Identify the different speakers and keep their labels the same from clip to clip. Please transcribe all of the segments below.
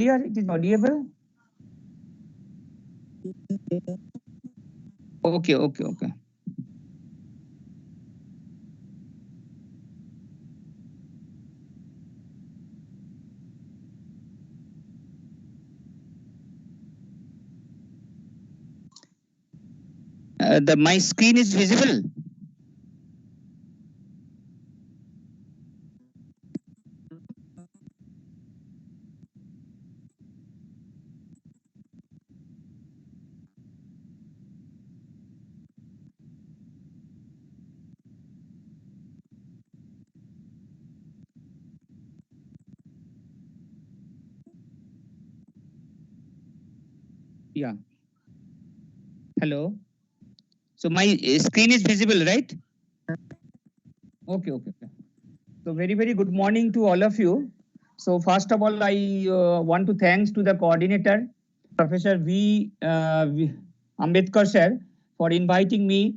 Speaker 1: clear? It is audible? Okay. My screen is visible. Yeah. Hello. So my screen is visible, right? Okay. So very good morning to all of you. So first of all, I want to thanks to the coordinator, Professor V. Ambedkar sir, for inviting me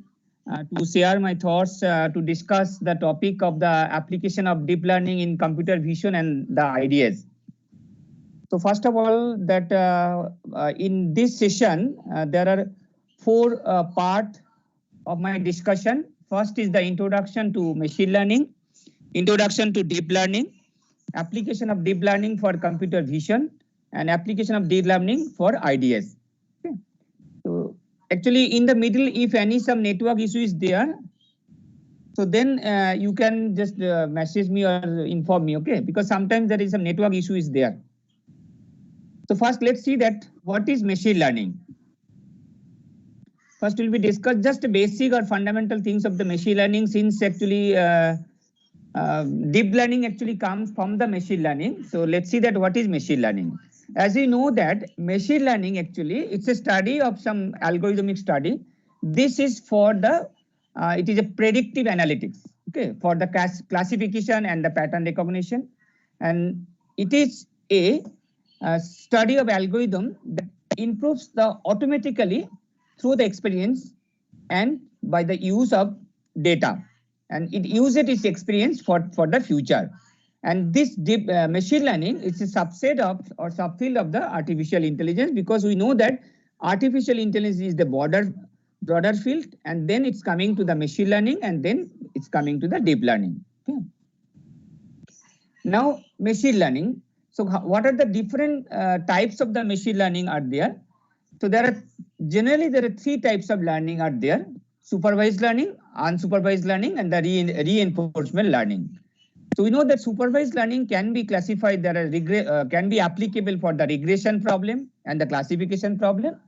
Speaker 1: to share my thoughts to discuss the topic of the application of deep learning in computer vision and the ideas. So first of all, that in this session there are four parts of my discussion. First is the introduction to machine learning, introduction to deep learning, application of deep learning for computer vision, and application of deep learning for ideas. Okay. So actually in the middle, if any some network issue is there, so then you can just message me or inform me, okay? Because sometimes there is some network issue is there. So first let's see that what is machine learning. First will be discuss just basic or fundamental things of the machine learning, since actually deep learning actually comes from the machine learning. So let's see that what is machine learning. As you know that machine learning actually it's a study of some algorithmic study. This is for the it is a predictive analytics, okay, for the classification and the pattern recognition, and it is a study of algorithm that improves the automatically through the experience and by the use of data, and it uses its experience for the future. And this deep machine learning is a subset of or subfield of the artificial intelligence, because we know that artificial intelligence is the broader field, and then it's coming to the machine learning, and then it's coming to the deep learning. Okay. Now machine learning. So what are the different types of the machine learning are there? So there are three types of learning are there: supervised learning, unsupervised learning, and the reinforcement learning. So we know that supervised learning can be classified. There are can be applicable for the regression problem and the classification problem,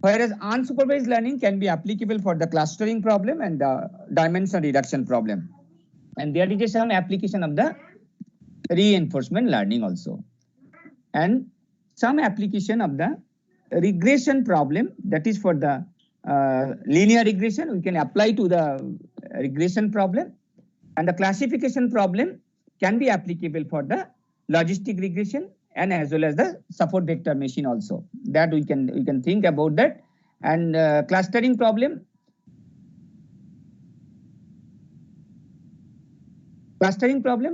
Speaker 1: whereas unsupervised learning can be applicable for the clustering problem and the dimension reduction problem. And there is some application of the reinforcement learning also, and some application of the regression problem, that is for the linear regression we can apply to the regression problem, and the classification problem can be applicable for the logistic regression and as well as the support vector machine also, that we can think about that. And clustering problem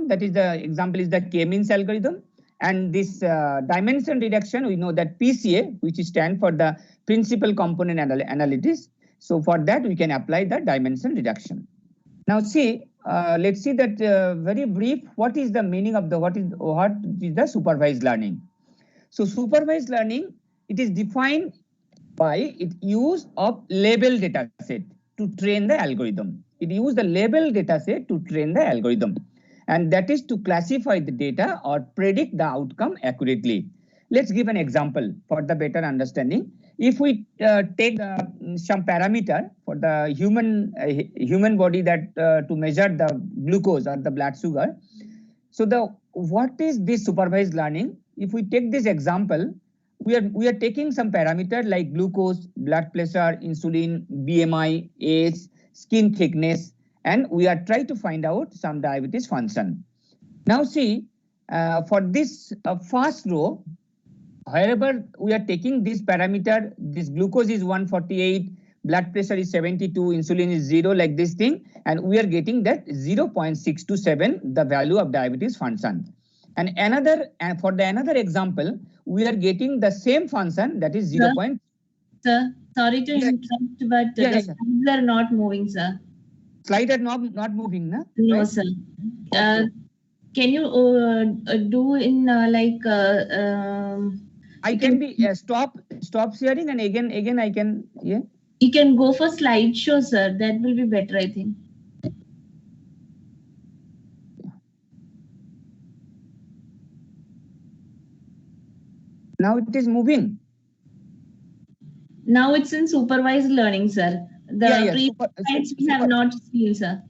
Speaker 1: that is the example is the K-means algorithm. And this dimension reduction, we know that PCA, which stands for the principal component analysis. So for that we can apply the dimension reduction. Now see, let's see that very brief, what is the meaning of the what is the supervised learning. So supervised learning, it is defined by its use of label data set to train the algorithm. It uses the label data set to train the algorithm, and that is to classify the data or predict the outcome accurately. Let's give an example for the better understanding. If we take some parameter for the human body, that to measure the glucose or the blood sugar. So what is this supervised learning? If we take this example, we are taking some parameter like glucose, blood pressure, insulin, BMI, age, skin thickness, and we are trying to find out some diabetes function. Now see, for this first row, wherever we are taking this parameter, this glucose is 148, blood pressure is 72, insulin is 0, like this thing, and we are getting that 0.627, the value of diabetes function. And for the another example, we are getting the same function, that is 0.
Speaker 2: Sir, sorry to interrupt, but the slides are not moving, sir.
Speaker 1: Slide are not moving, na?
Speaker 2: No,
Speaker 1: right?
Speaker 2: sir. Can you do in
Speaker 1: I can be stop sharing and again I can, yeah.
Speaker 2: You can go for slideshow, sir. That will be better, I think.
Speaker 1: Now it is moving.
Speaker 2: Now it's in supervised learning, sir. The previous slides we have not seen, sir.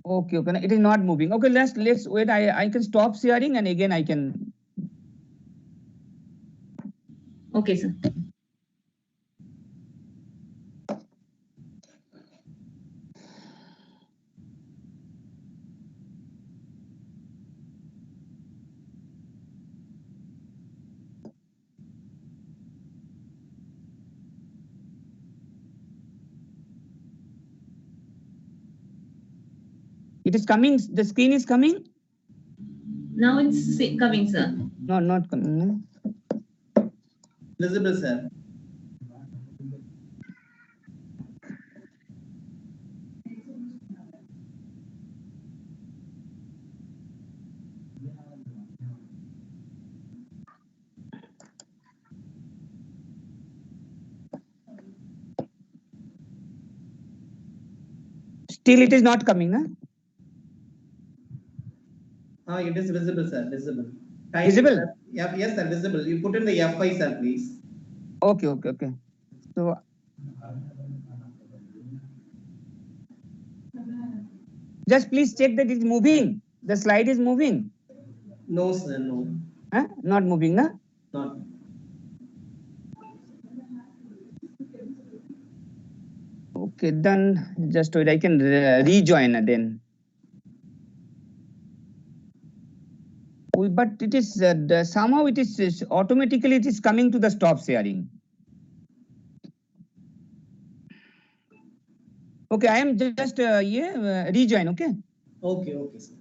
Speaker 1: Okay, it is not moving. Okay, let's wait. I can stop sharing and again I can.
Speaker 2: Okay, sir.
Speaker 1: It is coming. The screen is coming.
Speaker 2: Now it's coming, sir.
Speaker 1: No, not coming.
Speaker 3: Visible, sir.
Speaker 1: Still, it is not coming, huh?
Speaker 3: It is visible, sir. Visible.
Speaker 1: Visible?
Speaker 3: Sir. Yes, sir. Visible. You put in the F5, sir, please.
Speaker 1: Okay. So. Just please check that it's moving. The slide is moving.
Speaker 3: No, sir. No.
Speaker 1: Huh? Not moving, na?
Speaker 3: Not.
Speaker 1: Okay, then just wait. I can rejoin then. But it is somehow it is automatically it is coming to the stop sharing. Okay, I am just rejoin. Okay.
Speaker 3: Okay, sir.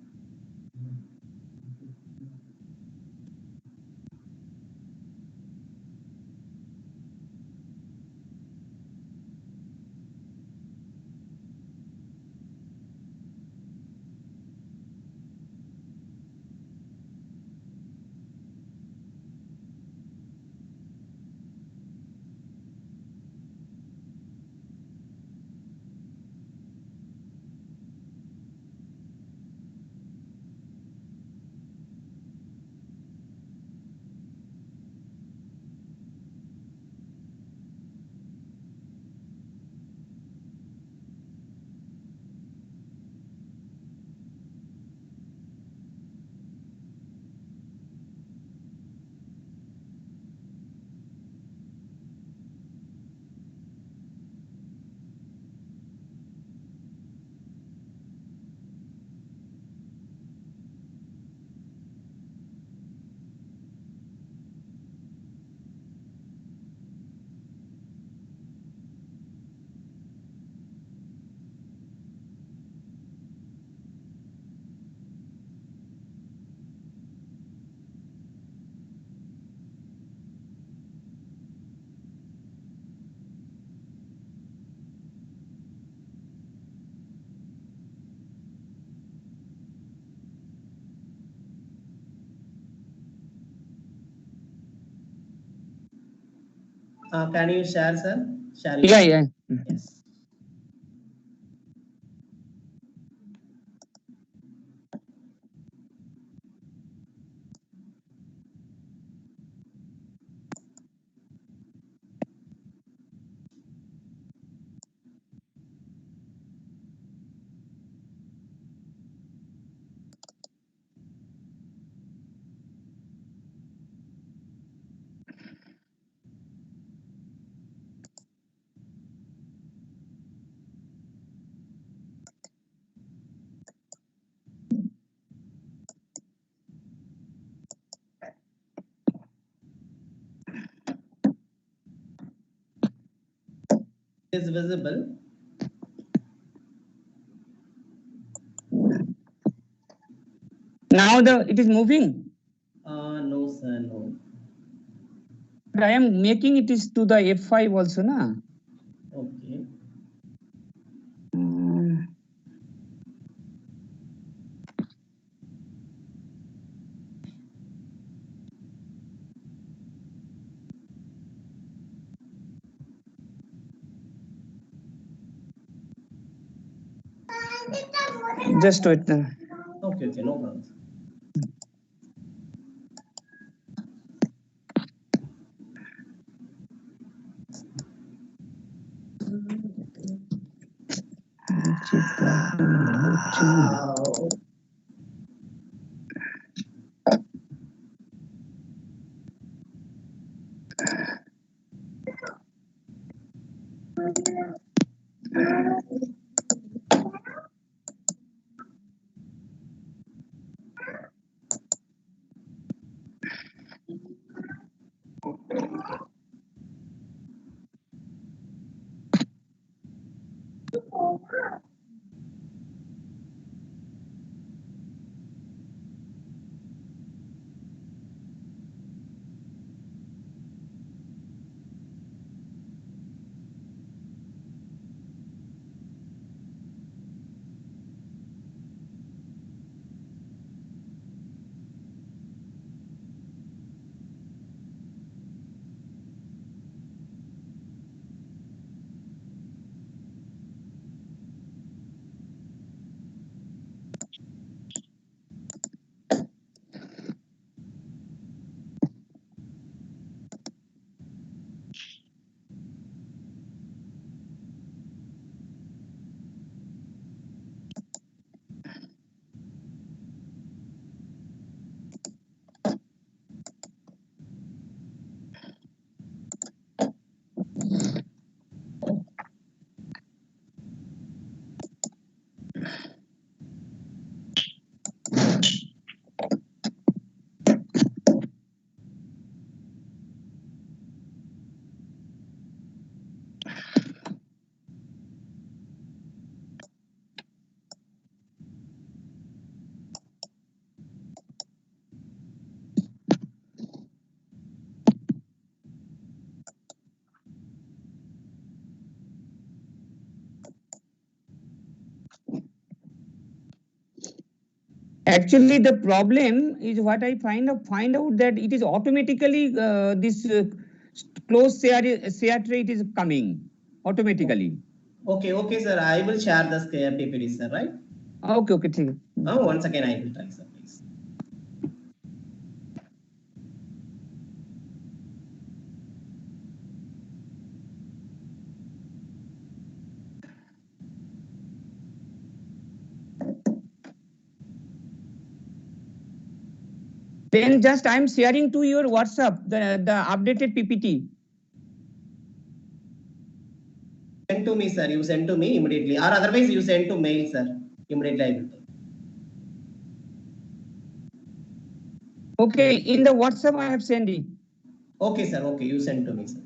Speaker 3: Can you share, sir? Share.
Speaker 1: Yeah.
Speaker 3: Yes. Is visible.
Speaker 1: Now it is moving.
Speaker 3: No, No.
Speaker 1: But I am making it is to the F5 also, na?
Speaker 3: Okay.
Speaker 1: Just wait.
Speaker 3: Okay, no problem.
Speaker 1: Actually, the problem is what I find out that it is automatically this close share trait is coming automatically.
Speaker 3: Okay, sir. I will share the PPT, sir. Right?
Speaker 1: Okay, ठीक है.
Speaker 3: Once again, I will try, sir. Please.
Speaker 1: Then just I am sharing to your WhatsApp the updated PPT.
Speaker 3: Send to me, sir. You send to me immediately, or otherwise you send to mail, sir. Immediately I will take.
Speaker 1: Okay, in the WhatsApp I have sent it.
Speaker 3: Okay, sir. Okay, you send to me, sir.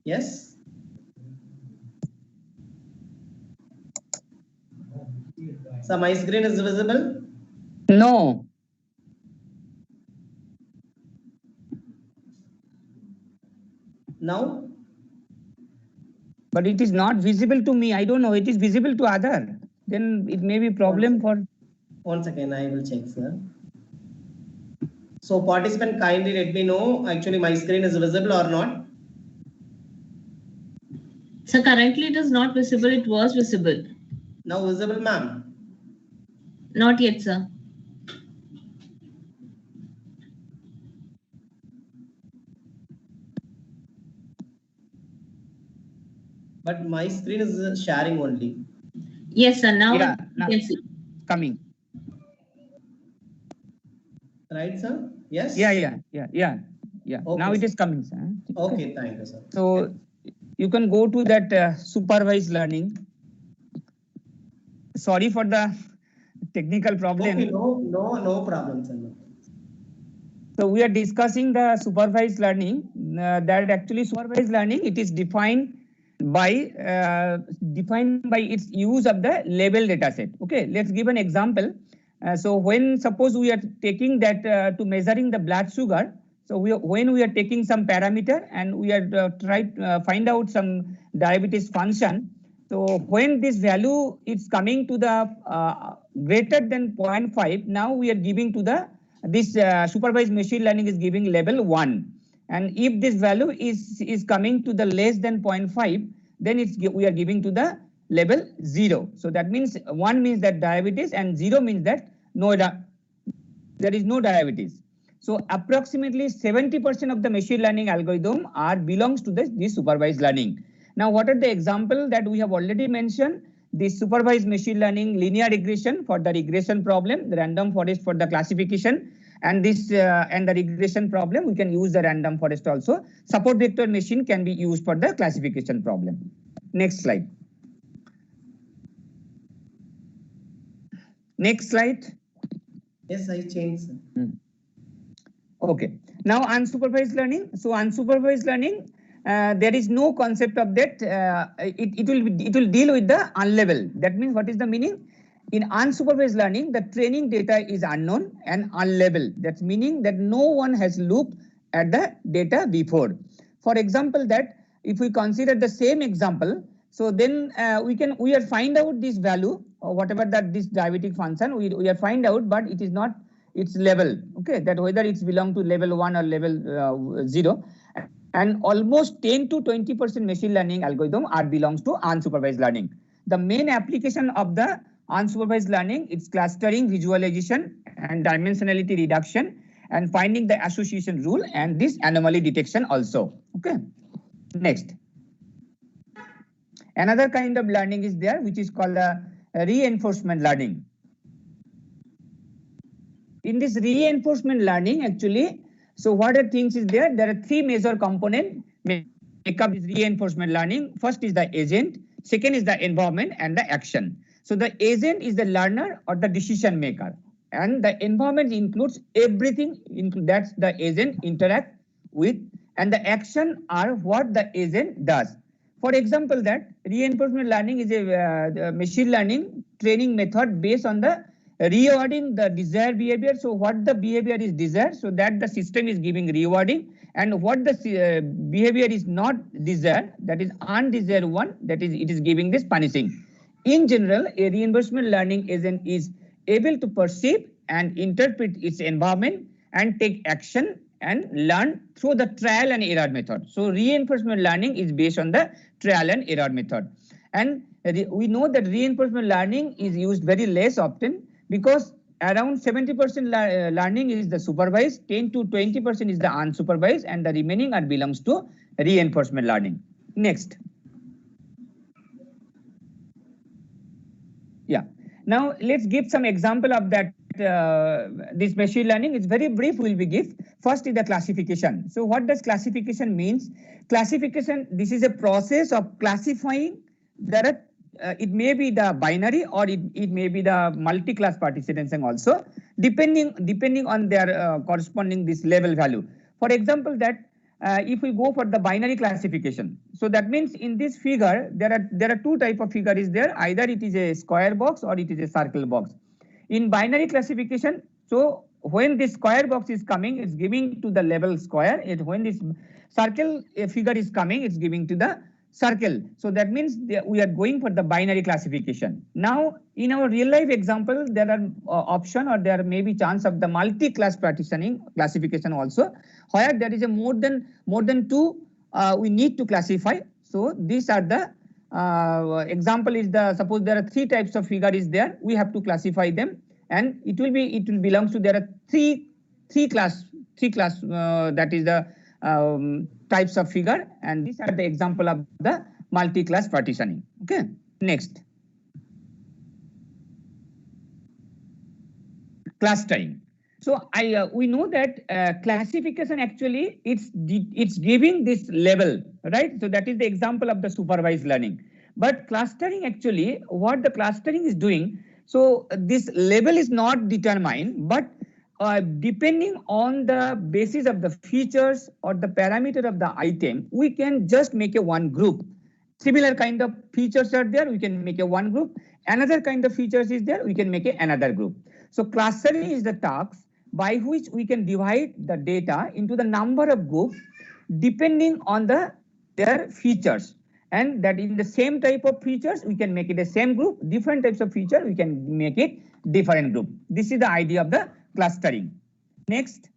Speaker 3: Yes. So my screen is visible?
Speaker 1: No.
Speaker 3: Now?
Speaker 1: But it is not visible to me. I don't know. It is visible to other. Then it may be problem for.
Speaker 3: Once again, I will check, sir. So participant, kindly let me know actually my screen is visible or not.
Speaker 2: So currently it is not visible. It was visible.
Speaker 3: Now visible, ma'am?
Speaker 2: Not yet, sir.
Speaker 3: But my screen is sharing only.
Speaker 2: Yes, sir. Now
Speaker 1: Yeah,
Speaker 2: you can see.
Speaker 1: Coming.
Speaker 3: Right, sir? Yes?
Speaker 1: Yeah. Okay, now it is coming, sir.
Speaker 3: Okay, thank you, sir.
Speaker 1: So you can go to that supervised learning. Sorry for the technical problem.
Speaker 3: Okay, no problem, sir.
Speaker 1: So we are discussing the supervised learning. That actually supervised learning, it is defined by its use of the label data set. Okay, let's give an example. So when suppose we are taking that to measuring the blood sugar. So when we are taking some parameter and we are find out some diabetes function. So when this value is coming to the greater than 0.5, now we are giving to the this supervised machine learning is giving level 1. And if this value is coming to the less than 0.5, then we are giving to the level 0. So that means 1 means that diabetes and 0 means that there is no diabetes. So approximately 70% of the machine learning algorithm belongs to this supervised learning. Now, what are the example that we have already mentioned? This supervised machine learning, linear regression for the regression problem, the random forest for the classification, and this and the regression problem, we can use the random forest also. Support vector machine can be used for the classification problem. Next slide. Next slide.
Speaker 3: Yes, I changed.
Speaker 1: Okay. Now unsupervised learning. So unsupervised learning, there is no concept of that. It will deal with the unlevel. That means what is the meaning? In unsupervised learning, the training data is unknown and unlevel. That's meaning that no one has looked at the data before. For example, that if we consider the same example, so then we are find out this value or whatever that this diabetic function we are find out, but it is not its level. Okay, that whether it's belong to level 1 or level 0. And almost 10 to 20% machine learning algorithm belongs to unsupervised learning. The main application of the unsupervised learning, it's clustering, visualization, and dimensionality reduction, and finding the association rule, and this anomaly detection also. Okay. Next. Another kind of learning is there, which is called reinforcement learning. In this reinforcement learning, actually, so what are things is there? There are three major components make up this reinforcement learning. First is the agent, second is the environment, and the action. So the agent is the learner or the decision maker, and the environment includes everything that the agent interact with, and the action are what the agent does. For example, that reinforcement learning is a machine learning training method based on the rewarding the desired behavior. So what the behavior is desired, so that the system is giving rewarding, and what the behavior is not desired, that is undesired one, that is it is giving this punishing. In general, a reinforcement learning agent is able to perceive and interpret its environment and take action and learn through the trial and error method. So reinforcement learning is based on the trial and error method. And we know that reinforcement learning is used very less often, because around 70% learning is the supervised, 10 to 20% is the unsupervised, and the remaining belongs to reinforcement learning. Next. Yeah. Now let's give some example of that. This machine learning is very brief. Will be give. First is the classification. So what does classification means? Classification. This is a process of classifying. There are it may be the binary or it may be the multi-class partitioning also, depending on their corresponding this level value. For example, that if we go for the binary classification. So that means in this figure, there are two type of figure is there. Either it is a square box or it is a circle box. In binary classification, so when this square box is coming, it's giving to the label square. When this circle figure is coming, it's giving to the circle. So that means we are going for the binary classification. Now, in our real life example, there are option or there may be chance of the multi-class partitioning classification also, where there is a more than two we need to classify. So these are the example is the, suppose there are three types of figure is there, we have to classify them, and it will belongs to, there are three class that is the types of figure, and these are the example of the multi-class partitioning. Okay, next, clustering. So we know that classification actually it's giving this label, right? So that is the example of the supervised learning. But clustering actually, what the clustering is doing, so this label is not determined, but depending on the basis of the features or the parameter of the item, we can just make a one group. Similar kind of features are there, we can make a one group. Another kind of features is there, we can make another group. So clustering is the task by which we can divide the data into the number of groups depending on their features. And that in the same type of features, we can make it the same group. Different types of feature, we can make it different group. This is the idea of the clustering. Next.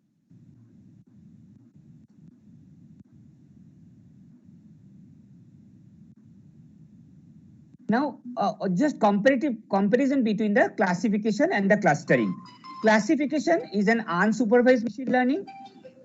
Speaker 1: Now, just comparison between the classification and the clustering. Classification is an unsupervised machine learning,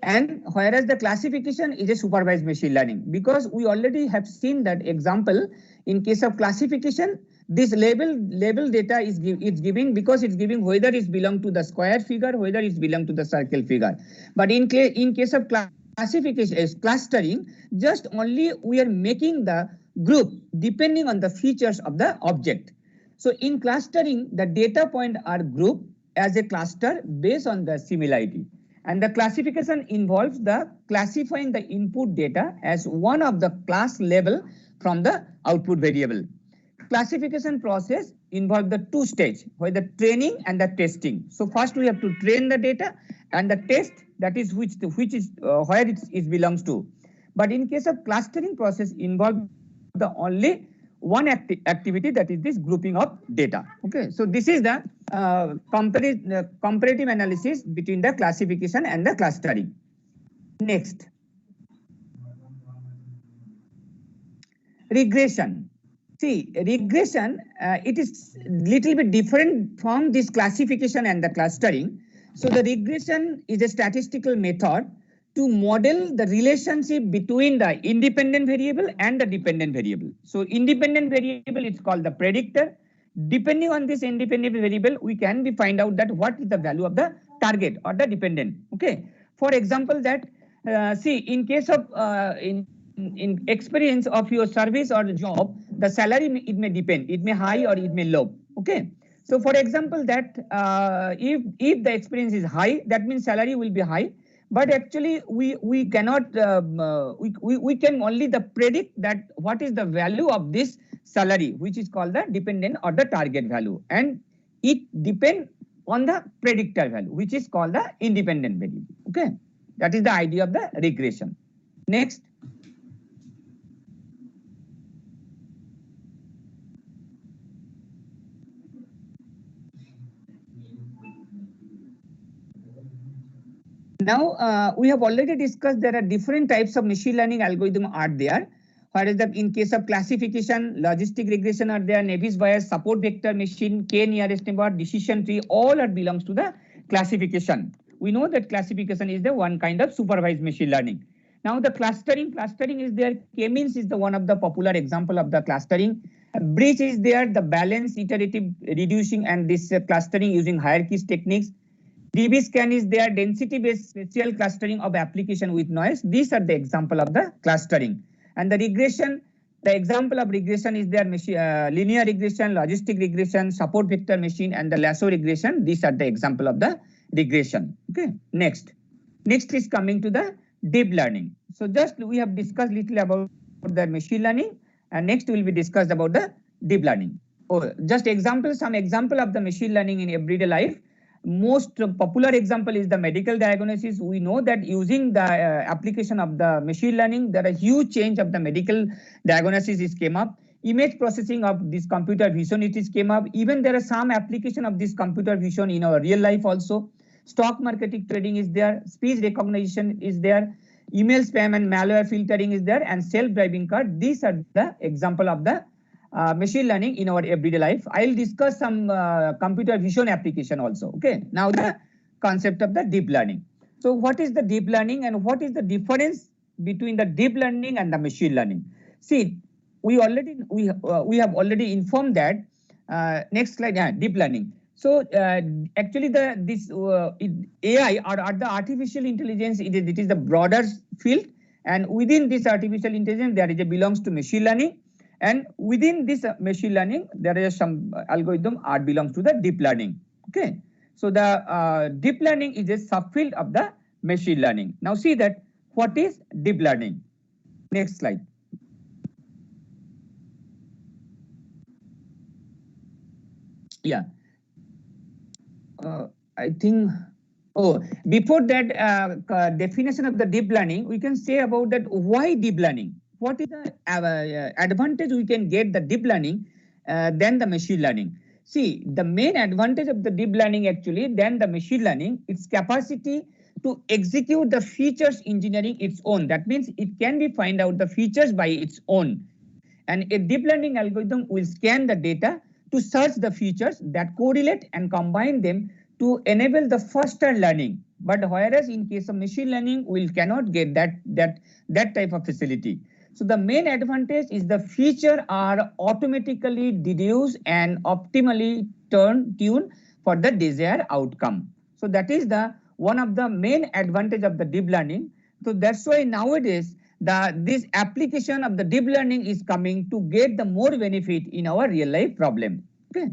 Speaker 1: and whereas the classification is a supervised machine learning, because we already have seen that example. In case of classification, this label data is giving, because it's giving whether it belong to the square figure, whether it belong to the circle figure. But in case of classification, clustering, just only we are making the group depending on the features of the object. So in clustering, the data point are grouped as a cluster based on the similarity. And the classification involves the classifying the input data as one of the class level from the output variable. Classification process involves the two stages, where the training and the testing. So first we have to train the data, and the test, that is which is where it belongs to. But in case of clustering process involves the only one activity, that is this grouping of data. Okay, so this is the comparative analysis between the classification and the clustering. Next, regression. See, regression, it is little bit different from this classification and the clustering. So the regression is a statistical method to model the relationship between the independent variable and the dependent variable. So independent variable is called the predictor. Depending on this independent variable, we can find out that what is the value of the target or the dependent. Okay. For example, that see, in case of in experience of your service or the job, the salary, it may depend. It may high or it may low. Okay. So for example, that if the experience is high, that means salary will be high. But actually, we cannot, we can only predict that what is the value of this salary, which is called the dependent or the target value. And it depends on the predictor value, which is called the independent variable. Okay, that is the idea of the regression. Next. Now, we have already discussed there are different types of machine learning algorithm are there. Whereas in case of classification, logistic regression are there, Navier Bayes, support vector machine, k-nearest neighbor, decision tree, all are belongs to the classification. We know that classification is the one kind of supervised machine learning. Now the clustering is there. K-means is the one of the popular example of the clustering. Bridge is there, the balance, iterative reducing, and this clustering using hierarchies techniques. DB-scan is there, density-based spatial clustering of application with noise. These are the example of the clustering. And the regression, the example of regression is there, linear regression, logistic regression, support vector machine, and the lasso regression. These are the example of the regression. Okay, next is coming to the deep learning. So just we have discussed little about the machine learning, and next will be discussed about the deep learning. Just some example of the machine learning in everyday life. Most popular example is the medical diagnosis. We know that using the application of the machine learning, there are huge change of the medical diagnosis is came up. Image processing of this computer vision it is came up. Even there are some application of this computer vision in our real life also. Stock marketing trading is there, speech recognition is there, email spam and malware filtering is there, and self-driving car. These are the example of the machine learning in our everyday life. I'll discuss some computer vision application also. Okay. Now the concept of the deep learning. So what is the deep learning and what is the difference between the deep learning and the machine learning? See, we have already informed that. Next slide. Yeah, deep learning. So actually this AI or the artificial intelligence, it is the broader field, and within this artificial intelligence there is a belongs to machine learning, and within this machine learning there is some algorithm are belongs to the deep learning. Okay, so the deep learning is a subfield of the machine learning. Now see that what is deep learning. Next slide. Yeah. I think, before that definition of the deep learning, we can say about that why deep learning. What is the advantage we can get the deep learning than the machine learning? See, the main advantage of the deep learning actually than the machine learning, its capacity to execute the features engineering its own. That means it can be find out the features by its own. And a deep learning algorithm will scan the data to search the features that correlate and combine them to enable the faster learning. But whereas in case of machine learning, we cannot get that type of facility. So the main advantage is the feature are automatically deduced and optimally tuned for the desired outcome. So that is the one of the main advantage of the deep learning. So that's why nowadays this application of the deep learning is coming to get the more benefit in our real life problem. Okay,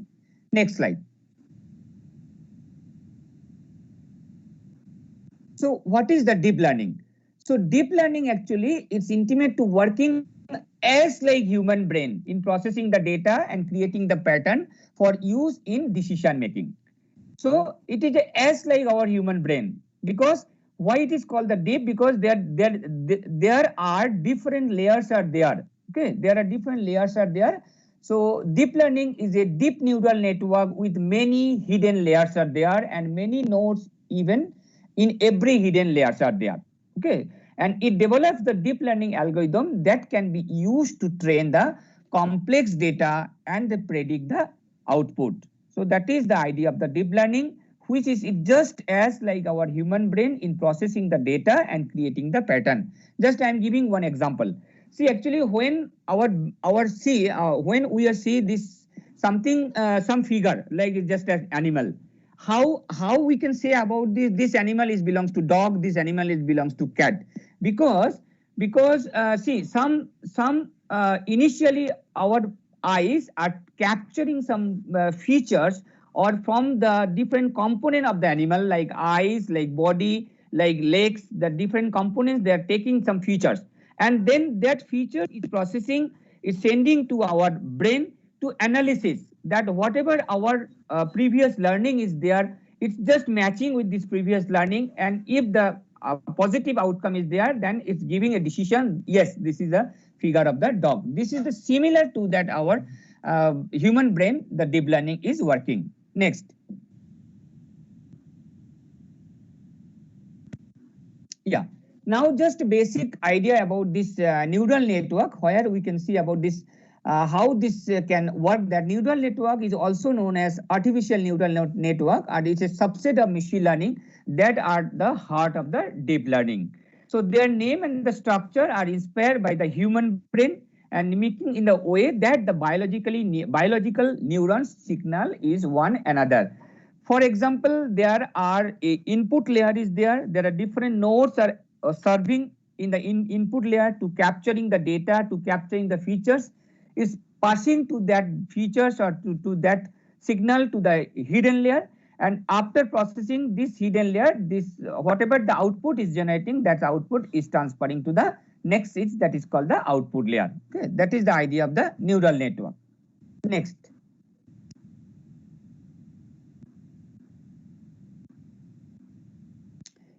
Speaker 1: next slide. So what is the deep learning? So deep learning actually is intimate to working as like human brain in processing the data and creating the pattern for use in decision making. So it is as like our human brain. Because why it is called the deep? Because there are different layers are there. Okay, there are different layers are there. So deep learning is a deep neural network with many hidden layers are there, and many nodes even in every hidden layers are there. Okay, and it develops the deep learning algorithm that can be used to train the complex data and predict the output. So that is the idea of the deep learning, which is it as like our human brain in processing the data and creating the pattern. Just I am giving one example. See, actually, when when we see this something, some figure like just an animal, how we can say about this animal is belongs to dog, this animal is belongs to cat, because see some initially our eyes are capturing some features or from the different component of the animal, like eyes, like body, like legs, the different components, they are taking some features, and then that feature is processing, is sending to our brain to analysis that whatever our previous learning is there, it's just matching with this previous learning, and if the positive outcome is there, then it's giving a decision, yes, this is a figure of the dog. This is the similar to that our human brain, the deep learning is working. Next. Yeah. Now just a basic idea about this neural network, where we can see about this how this can work. That neural network is also known as artificial neural network, and it's a subset of machine learning that are the heart of the deep learning. So their name and the structure are inspired by the human brain and mimicking in the way that the biological neurons signal is one another. For example, there are a input layer is there. There are different nodes are serving in the input layer to capturing the data, to capturing the features, is passing to that features or to that signal to the hidden layer, And after processing this hidden layer, this whatever the output is generating, that output is transferring to the next switch, that is called the output layer. Okay, that is the idea of the neural network. Next.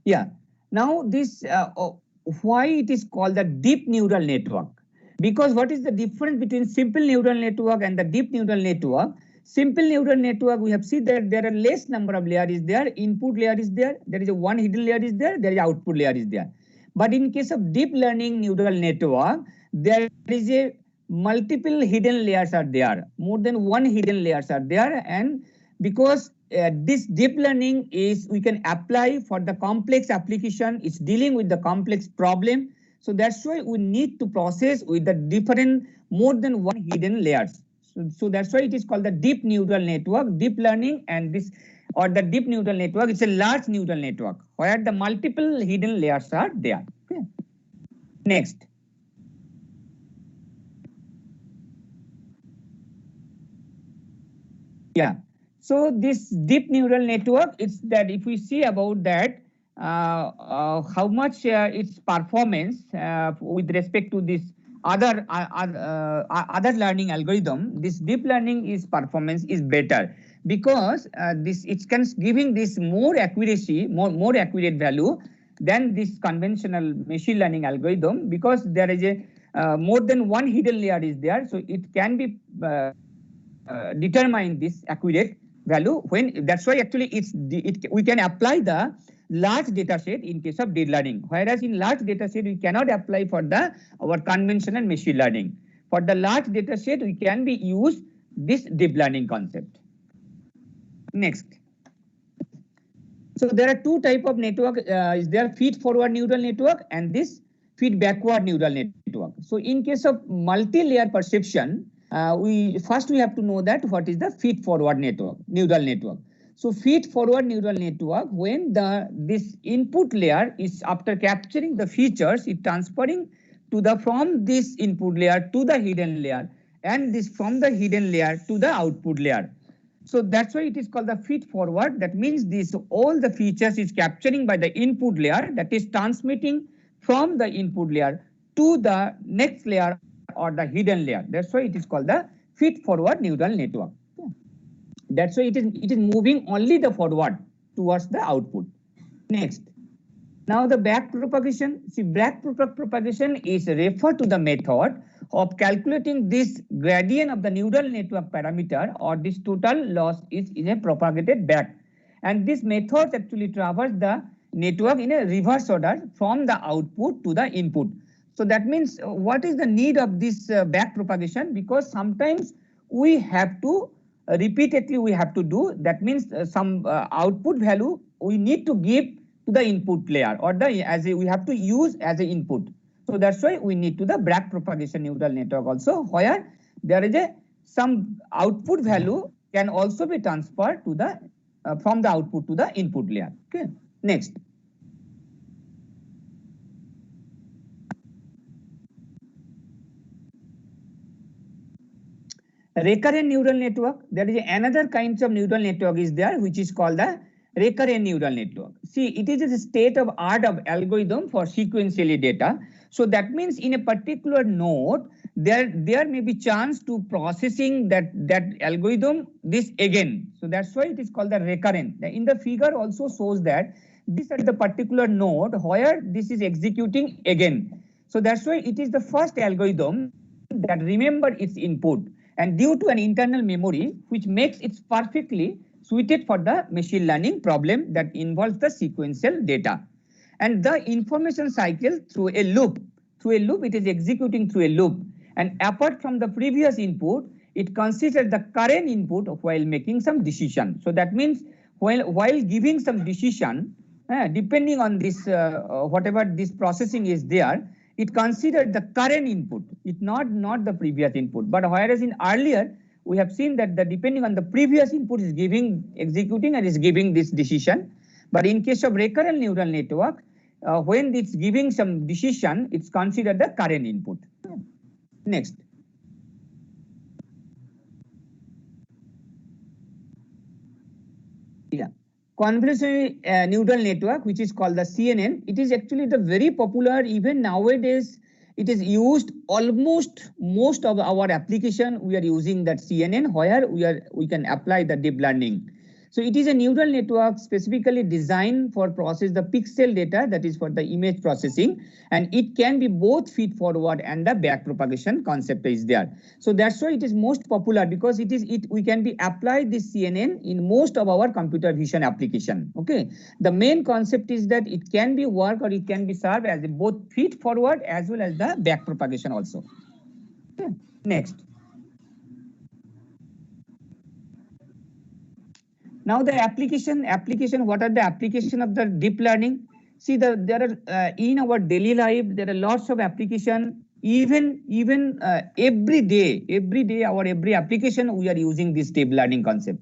Speaker 1: Yeah. Now this why it is called the deep neural network? Because what is the difference between simple neural network and the deep neural network? Simple neural network, we have seen that there are less number of layers is there, input layer is there, there is a one hidden layer is there, there is output layer is there. But in case of deep learning neural network, there is a multiple hidden layers are there, more than one hidden layers are there. And because this deep learning is, we can apply for the complex application, it's dealing with the complex problem. So that's why we need to process with the different, more than one hidden layers. So that's why it is called the deep neural network, deep learning. And this, or the deep neural network, it's a large neural network where the multiple hidden layers are there. Okay. Next. Yeah. So this deep neural network, it's that if we see about that, how much its performance with respect to this other learning algorithm, this deep learning is performance is better, because this it can giving this more accuracy, more accurate value than this conventional machine learning algorithm, because there is a more than one hidden layer is there, so it can be determine this accurate value. When that's why actually we can apply the large data set in case of deep learning, whereas in large data set we cannot apply for the our conventional machine learning. For the large data set we can be use this deep learning concept. Next. So there are two type of network, is there feed forward neural network and this feed backward neural network. So in case of multi-layer perception, we have to know that what is the feed forward network, neural network. So feed forward neural network, when this input layer is, after capturing the features, it transferring to the from this input layer to the hidden layer, and this from the hidden layer to the output layer. So that's why it is called the feed forward. That means this all the features is capturing by the input layer, that is transmitting from the input layer to the next layer or the hidden layer. That's why it is called the feed forward neural network. That's why it is moving only the forward towards the output. Next. Now the back propagation. See, back propagation is referred to the method of calculating this gradient of the neural network parameter, or this total loss is a propagated back. And this method actually traverse the network in a reverse order from the output to the input. So that means what is the need of this back propagation? Because sometimes we have to repeatedly we have to do. That means some output value we need to give to the input layer, or we have to use as an input. So that's why we need to the back propagation neural network also, where there is some output value can also be transferred to the from the output to the input layer. Okay. Next. Recurrent neural network, there is another kinds of neural network is there, which is called the recurrent neural network. See, it is a state of art of algorithm for sequentially data. So that means in a particular node, there may be chance to processing that algorithm this again. So that's why it is called the recurrent. In the figure also shows that this is the particular node where this is executing again. So that's why it is the first algorithm that remember its input, and due to an internal memory which makes it perfectly suited for the machine learning problem that involves the sequential data. And the information cycle through a loop, it is executing through a loop. And apart from the previous input, it considers the current input while making some decision. So that means while giving some decision, depending on this, whatever this processing is there, it considered the current input, it not the previous input. But whereas in earlier, we have seen that depending on the previous input is executing and is giving this decision. But in case of recurrent neural network, when it's giving some decision, it's considered the current input. Next. Yeah. Convolutional neural network, which is called the CNN, it is actually the very popular. Even nowadays it is used almost most of our application. We are using that CNN where we can apply the deep learning. So it is a neural network specifically designed for process the pixel data, that is for the image processing, and it can be both feed forward and the back propagation concept is there. So that's why it is most popular, because we can be applied this CNN in most of our computer vision application. Okay, the main concept is that it can be work or it can be served as both feed forward as well as the back propagation also. Okay. Next. Now the application, what are the application of the deep learning? See, there are in our daily life, there are lots of application. Even every day, our every application, we are using this deep learning concept.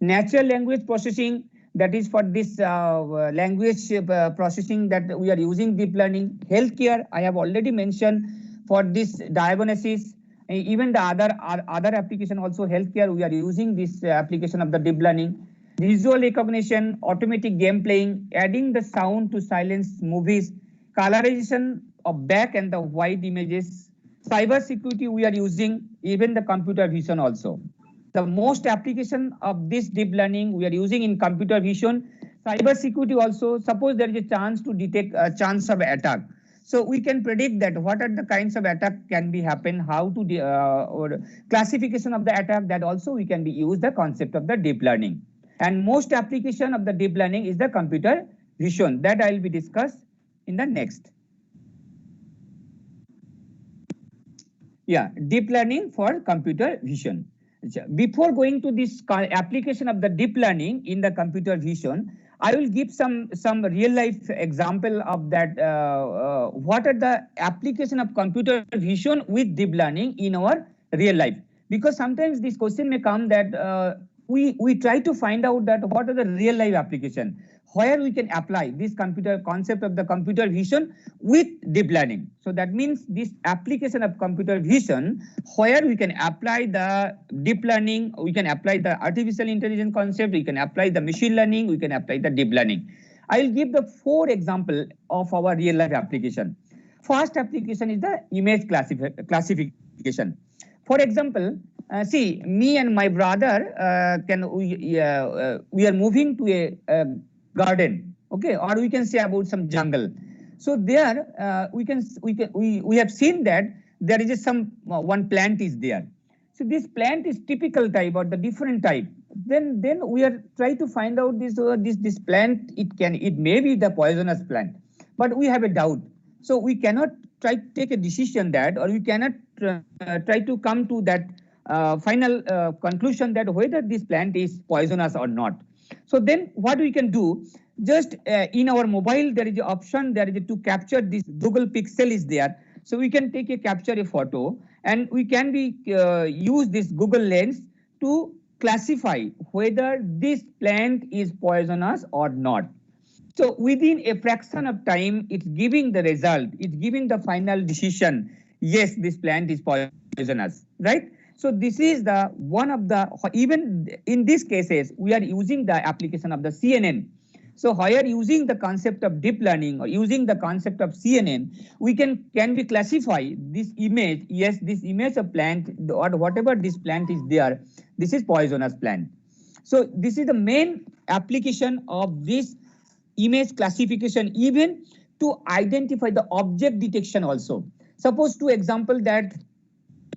Speaker 1: Natural language processing, that is for this language processing that we are using deep learning. Healthcare, I have already mentioned for this diagnosis. Even the other application also healthcare, we are using this application of the deep learning. Visual recognition, automatic game playing, adding the sound to silence movies, colorization of black and the white images, cyber security we are using, even the computer vision also. The most application of this deep learning we are using in computer vision, cyber security also. Suppose there is a chance to detect a chance of attack. So we can predict that what are the kinds of attack can be happen, how to or classification of the attack, that also we can be use the concept of the deep learning. And most application of the deep learning is the computer vision, that I will be discussed in the next. Yeah, deep learning for computer vision. Before going to this application of the deep learning in the computer vision, I will give some real life example of that. What are the application of computer vision with deep learning in our real life? Because sometimes this question may come that we try to find out that what are the real life application where we can apply this computer concept of the computer vision with deep learning. So that means this application of computer vision where we can apply the deep learning, we can apply the artificial intelligence concept, we can apply the machine learning, we can apply the deep learning. I will give the 4 example of our real life application. First application is the image classification. For example, see, me and my brother we are moving to a garden, okay, or we can say about some jungle. So there we have seen that there is some one plant is there. So this plant is typical type or the different type. Then we are trying to find out this plant. It may be the poisonous plant, but we have a doubt. So we cannot try to take a decision that, or we cannot try to come to that final conclusion that whether this plant is poisonous or not. So then what we can do, just in our mobile there is an option, there is to capture this Google Pixel is there. So we can capture a photo, and we can use this Google Lens to classify whether this plant is poisonous or not. So within a fraction of time, it's giving the result, it's giving the final decision, yes, this plant is poisonous, right? So this is the one of the, even in these cases, we are using the application of the CNN. So where using the concept of deep learning or using the concept of CNN, we can be classify this image, yes, this image of plant or whatever this plant is there, this is poisonous plant. So this is the main application of this image classification, even to identify the object detection also. Suppose, to example, that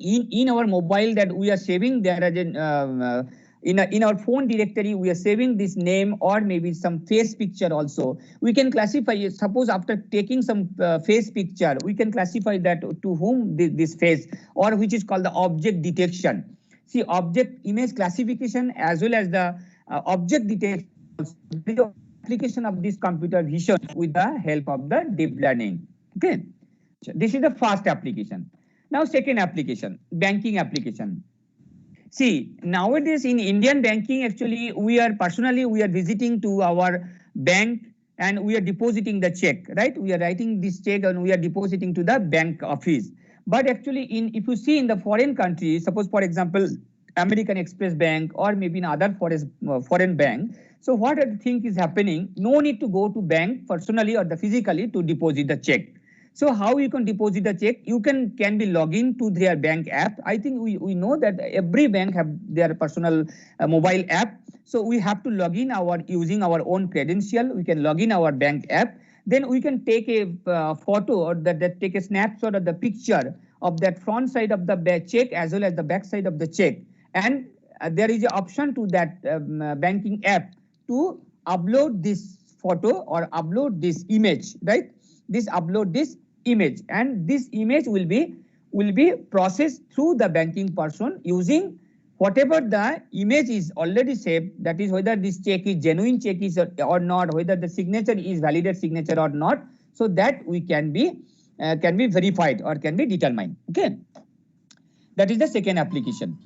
Speaker 1: in our mobile that we are saving, there is in our phone directory we are saving this name or maybe some face picture also. We can classify, suppose after taking some face picture, we can classify that to whom this face, or which is called the object detection. See, object image classification as well as the object detection, the application of this computer vision with the help of the deep learning. Okay, so this is the first application. Now second application, banking application. See, nowadays in Indian banking, actually we are visiting to our bank and we are depositing the check, right? We are writing this check and we are depositing to the bank office. But actually if you see in the foreign countries, suppose for example, American Express Bank or maybe in other foreign bank, So what I think is happening, no need to go to bank personally or the physically to deposit the check. So how you can deposit the check? You can be login to their bank app. I think we know that every bank have their personal mobile app. So we have to log in using our own credential. We can log in our bank app. Then we can take a photo or that take a snapshot of the picture of that front side of the check as well as the back side of the check. And there is an option to that banking app to upload this photo or upload this image, right? Upload this image, and this image will be processed through the banking person using whatever the image is already saved, that is whether this check is genuine check is or not, whether the signature is valid signature or not, so that we can be verified or can be determined. Okay, that is the second application.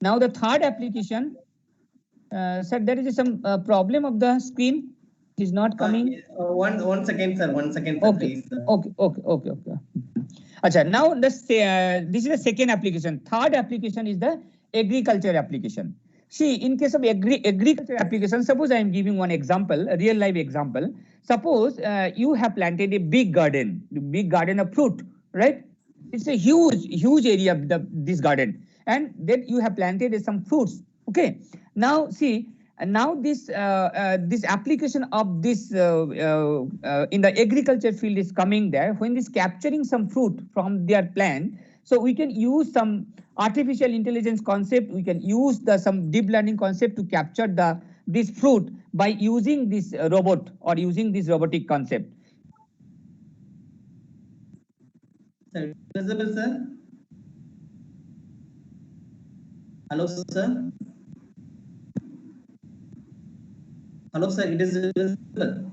Speaker 1: Now the third application, sir, there is some problem of the screen. It is not coming.
Speaker 3: One second, sir. 1 second, sir,
Speaker 1: okay.
Speaker 3: please. Sir.
Speaker 1: Okay. Acha, now this is the second application. Third application is the agriculture application. See, in case of agriculture application, suppose I am giving one example, a real life example. Suppose you have planted a big garden of fruit, right? It's a huge area of this garden, and then you have planted some fruits. Okay, now see, now this application of this in the agriculture field is coming there when this capturing some fruit from their plant. So we can use some artificial intelligence concept. We can use some deep learning concept to capture this fruit by using this robot or using this robotic concept.
Speaker 3: Sir, visible, sir? Hello, sir? Hello, sir, it is visible.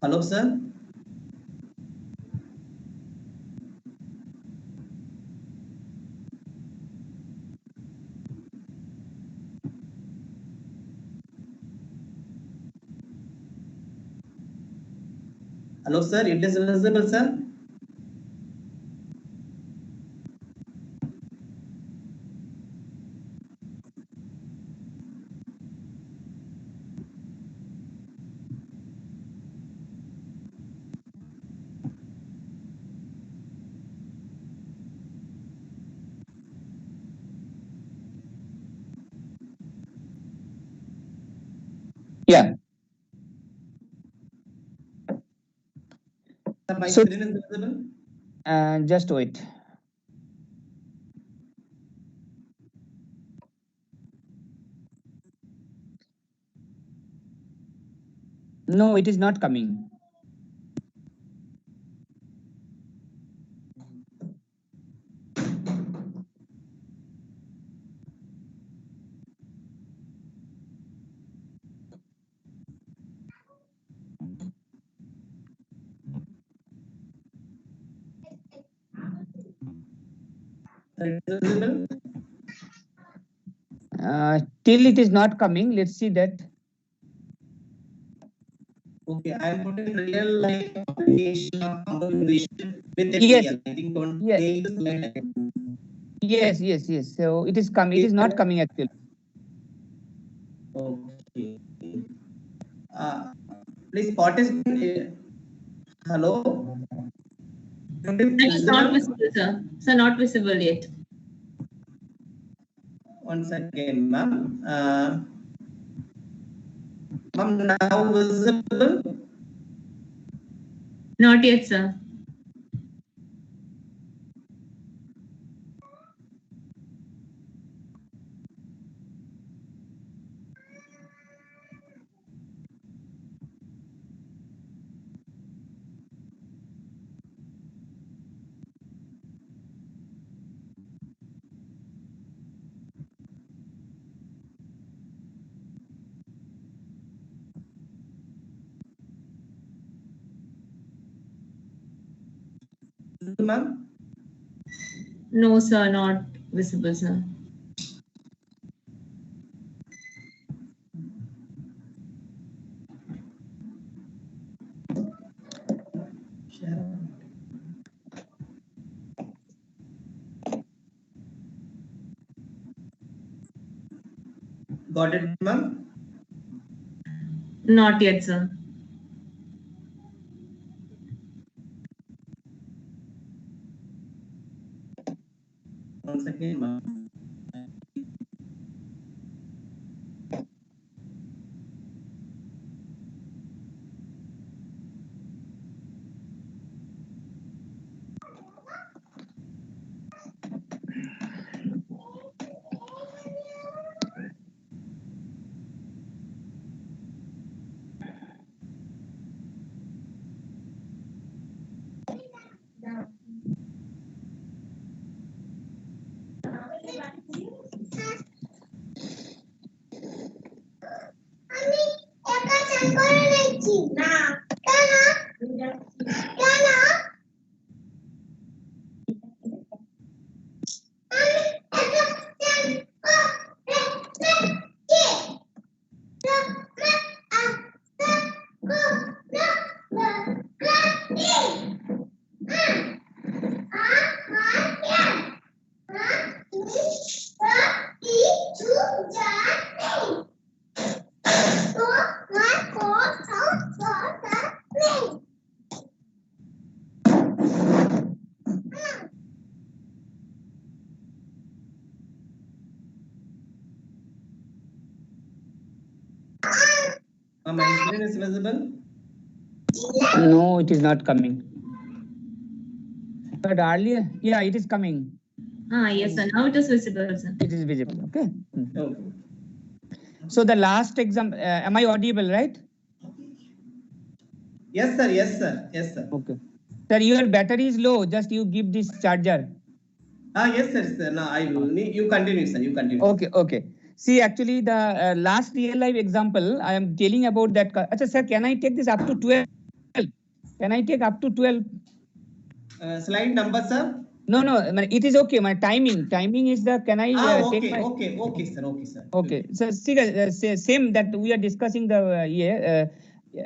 Speaker 3: Hello, sir? Hello, sir, it is visible, sir?
Speaker 1: Yeah.
Speaker 3: Sir, my screen is visible?
Speaker 1: Just wait. No, it is not coming.
Speaker 3: Sir, it is visible?
Speaker 1: Till it is not coming. Let's see that.
Speaker 3: Okay, I am putting real life application of computation with
Speaker 1: Yes.
Speaker 3: FPL. I think don't
Speaker 1: Yes.
Speaker 3: take this slide.
Speaker 1: Yes. So it is coming. It is not coming actually.
Speaker 3: Okay. Please participate. Hello?
Speaker 2: It's not visible, sir. Sir, not visible yet.
Speaker 3: One second, ma'am. Ma'am, now visible?
Speaker 2: Not yet, sir.
Speaker 3: Ma'am?
Speaker 2: No, sir, not visible, sir.
Speaker 3: Got it, ma'am?
Speaker 2: Not yet, sir.
Speaker 3: One second, ma'am. My screen is visible?
Speaker 1: No, it is not coming. But earlier, yeah, it is coming.
Speaker 2: Yes, sir. Now it is visible, sir.
Speaker 1: It is visible. Okay.
Speaker 3: Okay.
Speaker 1: So the last example, am I audible, right?
Speaker 3: Yes, sir. Yes, sir. Yes, sir.
Speaker 1: Okay. Sir, your battery is low. Just you give this charger.
Speaker 3: Yes, sir. No, I will. You continue, sir. You continue.
Speaker 1: Okay. Okay. See, actually, the last real life example, I am telling about that. Achha, sir, can I take this up to 12? Can I take up to 12?
Speaker 3: Slide number, sir?
Speaker 1: No, it is okay. My timing is the, can I take my...
Speaker 3: Okay, sir.
Speaker 1: Okay. So, see, same that we are discussing the,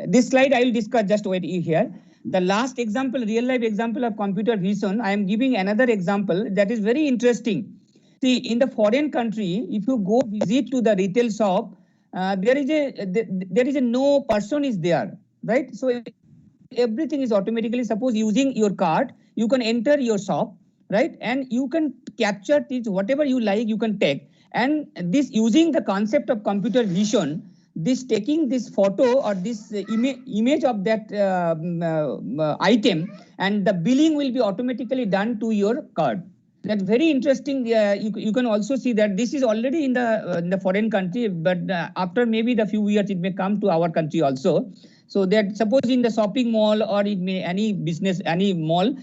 Speaker 1: this slide I will discuss, just wait here. The last example, real life example of computer vision, I am giving another example that is very interesting. See, in the foreign country, if you go visit to the retail shop, there is a no person is there, right? So everything is automatically, suppose using your card, you can enter your shop, right? And you can capture this, whatever you like, you can take. And this using the concept of computer vision, this taking this photo or this image of that item, and the billing will be automatically done to your card. That's very interesting. You can also see that this is already in the foreign country, but after maybe the few years it may come to our country also. So that suppose in the shopping mall or it may any business, any mall,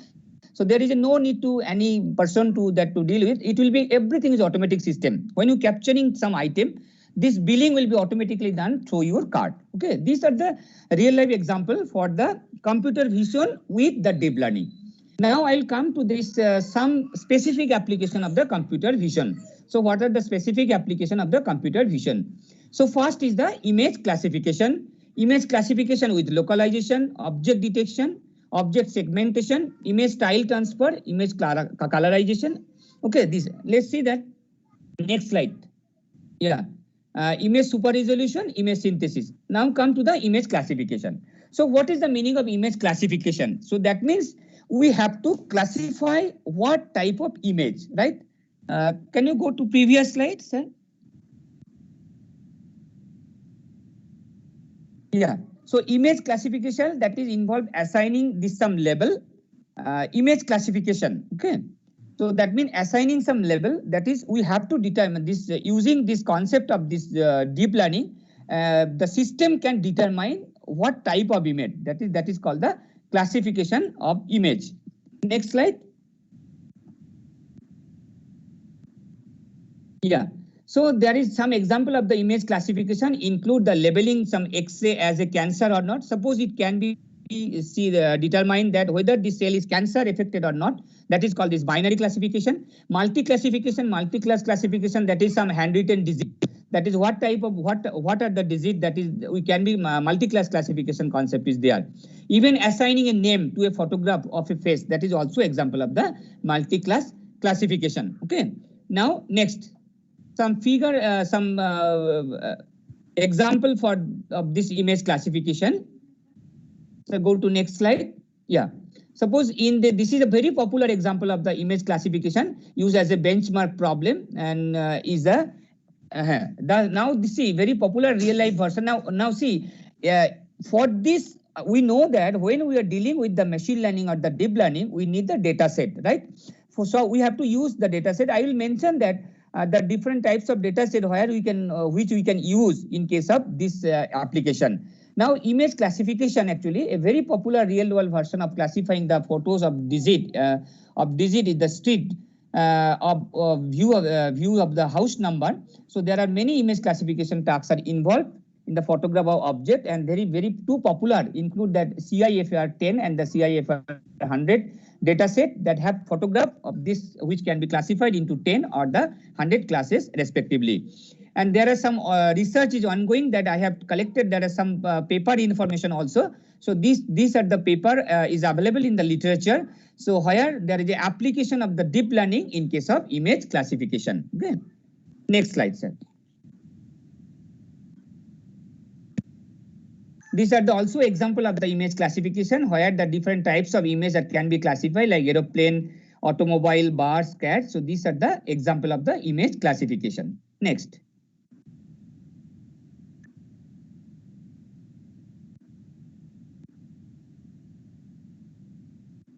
Speaker 1: so there is no need to any person to deal with. It will be, everything is automatic system. When you capturing some item, this billing will be automatically done through your card. Okay, these are the real life example for the computer vision with the deep learning. Now I'll come to this some specific application of the computer vision. So what are the specific application of the computer vision? So first is the image classification with localization, object detection, object segmentation, image style transfer, image colorization. Okay, this, let's see that. Next slide. Yeah, image super resolution, image synthesis. Now come to the image classification. So what is the meaning of image classification? So that means we have to classify what type of image, right? Can you go to previous slide, sir? Yeah. So image classification, that is involved assigning this some label, image classification. Okay. So that means assigning some label, that is we have to determine this using this concept of this deep learning, the system can determine what type of image, that is called the classification of image. Next slide. Yeah. So there is some example of the image classification include the labeling some X-ray as a cancer or not. Suppose it can be determine that whether this cell is cancer affected or not. That is called this binary classification. Multi-class classification, that is some handwritten digit. That is what type of what are the digit, that is we can be multi-class classification concept is there. Even assigning a name to a photograph of a face, that is also example of the multi-class classification. Okay. Now next. some figure, some example of this image classification. So go to next slide. Yeah. Suppose this is a very popular example of the image classification used as a benchmark problem, and is a now this is very popular real life version. Now see, for this we know that when we are dealing with the machine learning or the deep learning, we need the data set, right? So we have to use the data set. I will mention that the different types of data set where we can which we can use in case of this application. Now, image classification, actually a very popular real world version of classifying the photos of digit in the street, view of the house number. So there are many image classification tasks are involved in the photograph of object, and very two popular include that CIFAR 10 and the CIFAR 100 data set that have photograph of this, which can be classified into 10 or the 100 classes respectively. And there are some research is ongoing that I have collected. There are some paper information also. So these are the paper is available in the literature. So where there is an application of the deep learning in case of image classification. Okay. Next slide, sir. These are also example of the image classification where the different types of image that can be classified, like aeroplane, automobile, bars, cats. So these are the example of the image classification. Next.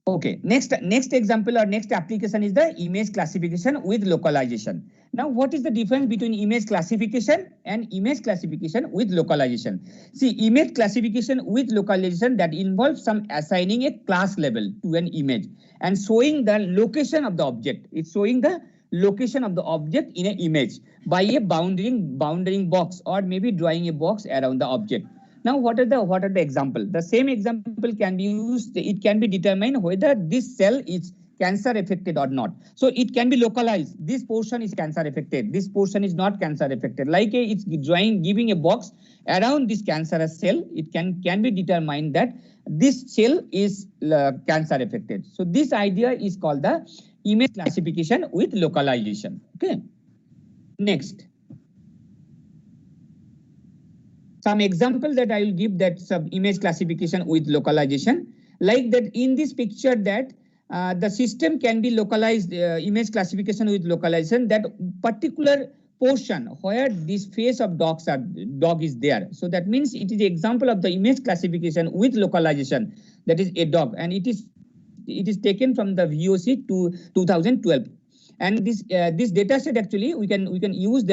Speaker 1: Okay, next example or next application is the image classification with localization. Now, what is the difference between image classification and image classification with localization? See, image classification with localization that involves some assigning a class label to an image and showing the location of the object. It's showing the location of the object in an image by a bounding box, or maybe drawing a box around the object. Now, what are the example? The same example can be used. It can be determined whether this cell is cancer affected or not. So it can be localized. This portion is cancer affected. This portion is not cancer affected. Like it's giving a box around this cancerous cell. It can be determined that this cell is cancer affected. So this idea is called the image classification with localization. Okay. Next. Some example that I will give that some image classification with localization, like that in this picture that the system can be localized, image classification with localization, that particular portion where this face of dog is there. So that means it is an example of the image classification with localization, that is a dog, and it is taken from the VOC to 2012. And this data set, actually we can use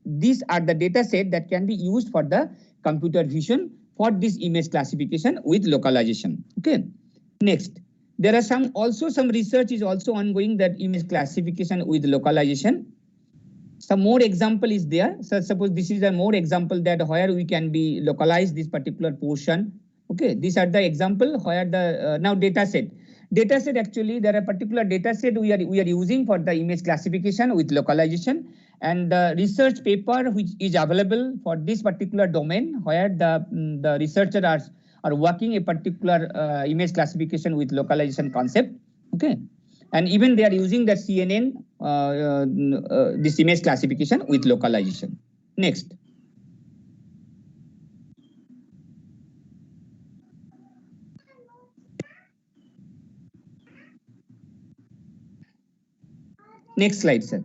Speaker 1: these are the data set that can be used for the computer vision for this image classification with localization. Okay. Next, there are some research is also ongoing that image classification with localization. Some more example is there. So suppose this is a more example that where we can be localize this particular portion. Okay, these are the example where the now data set. Data set, actually there are particular data set we are using for the image classification with localization, and the research paper which is available for this particular domain where the researchers are working a particular image classification with localization concept. Okay, and even they are using the CNN this image classification with localization. Next. Next slide, sir.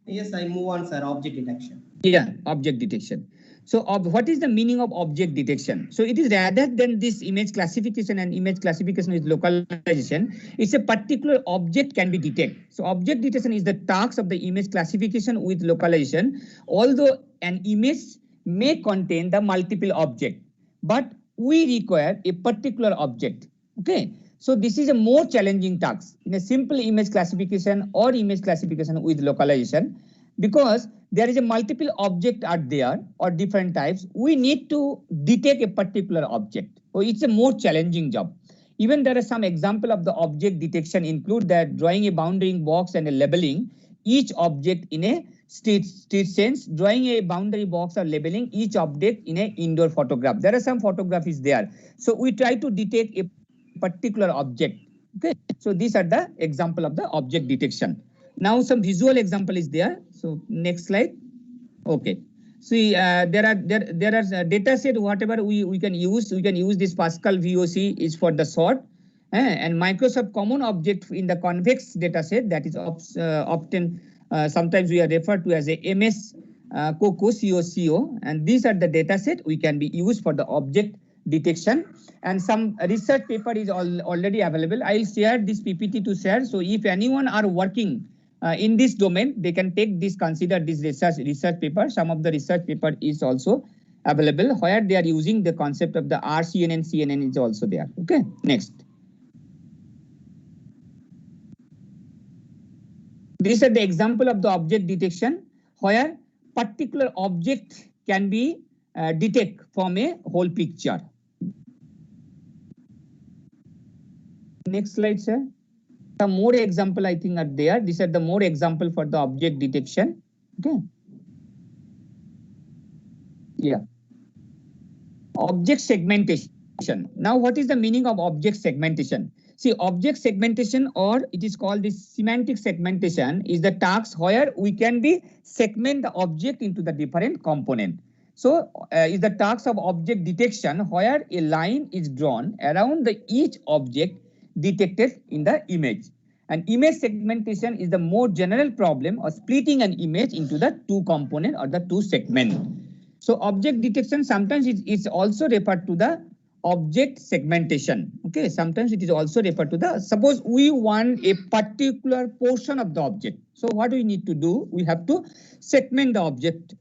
Speaker 3: Yes, I move on, sir. Object detection.
Speaker 1: Yeah, object detection. So what is the meaning of object detection? So it is rather than this image classification and image classification with localization, it's a particular object can be detected. So object detection is the task of the image classification with localization, although an image may contain the multiple object, but we require a particular object. Okay. So this is a more challenging task in a simple image classification or image classification with localization, because there is a multiple object are there or different types. We need to detect a particular object. So it's a more challenging job. Even there are some example of the object detection include that drawing a bounding box and a labeling each object in a street sense, drawing a boundary box or labeling each object in a indoor photograph. There are some photographies there. So we try to detect a particular object. Okay, so these are the example of the object detection. Now some visual example is there. So next slide. Okay. See, there are data set, whatever we can use. We can use this Pascal VOC is for the sort, and Microsoft Common Object in the convex data set, that is often sometimes we are referred to as a MS COCO, COCO, and these are the data set we can be used for the object detection. And some research paper is already available. I'll share this PPT to share. So if anyone are working in this domain, they can take this, consider this research paper. Some of the research paper is also available where they are using the concept of the RCNN, CNN is also there. Okay, next. These are the example of the object detection where particular object can be detect from a whole picture. Next slide, sir. Some more example I think are there. These are the more example for the object detection. Okay. Yeah. Object segmentation. Now, what is the meaning of object segmentation? See, object segmentation, or it is called this semantic segmentation, is the task where we can be segment the object into the different component. So, is the task of object detection where a line is drawn around each object detected in the image. And image segmentation is the more general problem of splitting an image into the two component or the two segment. So object detection sometimes is also referred to the object segmentation. Okay, sometimes it is also referred to the, suppose we want a particular portion of the object. So what we need to do, we have to segment the object.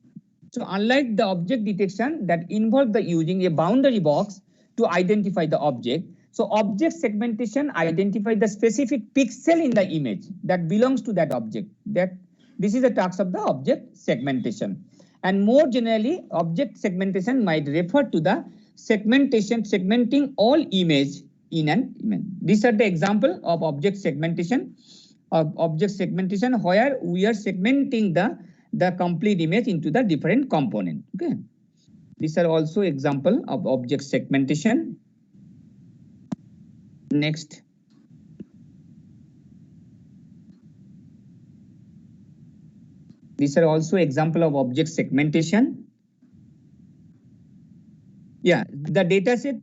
Speaker 1: So unlike the object detection that involves the using a boundary box to identify the object, so object segmentation identifies the specific pixel in the image that belongs to that object. That this is the task of the object segmentation. And more generally, object segmentation might refer to the segmenting all image in an image. These are the example of object segmentation. Where we are segmenting the complete image into the different component. Okay. These are also example of object segmentation. Next. These are also example of object segmentation. Yeah, the dataset,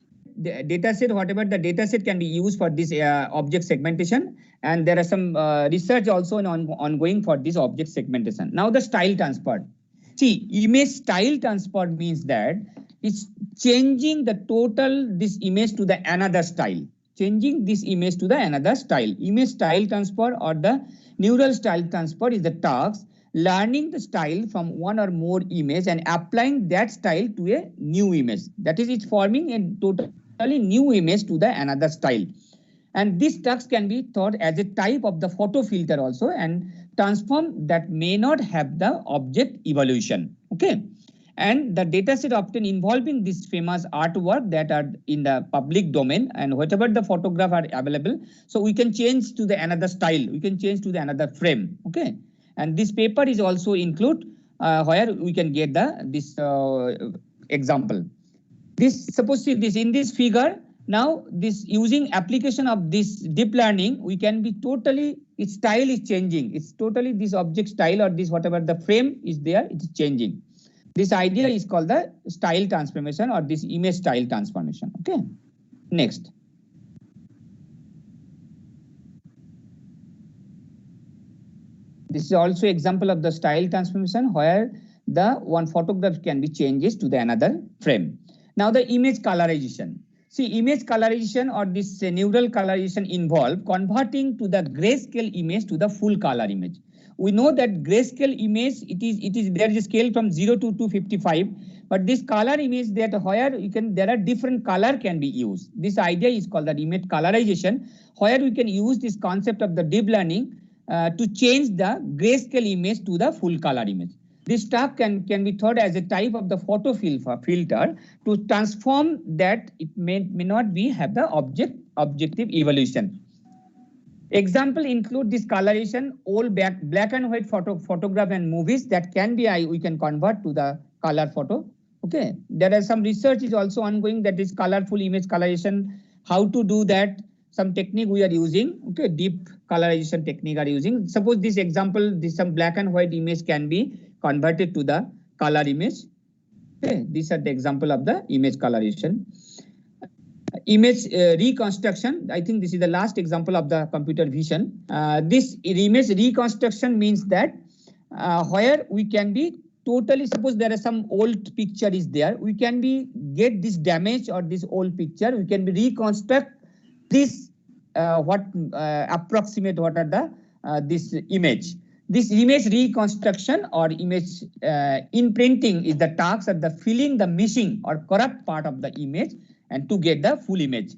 Speaker 1: whatever the dataset can be used for this object segmentation, and there are some research also ongoing for this object segmentation. Now the style transfer. See, image style transfer means that it's changing the total this image to the another style. Changing this image to the another style. Image style transfer or the neural style transfer is the task learning the style from one or more image and applying that style to a new image. That is, it's forming a totally new image to the another style. And this task can be thought as a type of the photo filter also, and transform that may not have the object evolution. Okay. And the dataset often involving this famous artwork that are in the public domain, and whatever the photograph are available, so we can change to the another style, we can change to the another frame. Okay. And this paper is also include where we can get this example. This, suppose see this in this figure. Now this using application of this deep learning, we can be totally, its style is changing. It's totally this object style or this whatever the frame is there, it's changing. This idea is called the style transformation or this image style transformation. Okay. Next. This is also example of the style transformation where the one photograph can be changes to the another frame. Now the image colorization. See, image colorization or this neural colorization involve converting to the grayscale image to the full color image. We know that grayscale image, it is there is a scale from 0 to 255, but this color image that where you can, there are different color can be used. This idea is called the image colorization, where we can use this concept of the deep learning to change the grayscale image to the full color image. This task can be thought as a type of the photo filter to transform that it may not be have the objective evolution. Example include this colorization, old black and white photograph and movies that can be we can convert to the color photo. Okay, there are some research is also ongoing that is colorful image colorization, how to do that. some technique we are using. Okay, deep colorization technique are using. Suppose this example, this some black and white image can be converted to the color image. Okay, these are the example of the image colorization. Image reconstruction. I think this is the last example of the computer vision. This image reconstruction means that where we can be totally, suppose there is some old picture is there, we can be get this damage or this old picture, we can be reconstruct this approximate what are the this image. This image reconstruction or image imprinting is the task of the filling the missing or corrupt part of the image and to get the full image.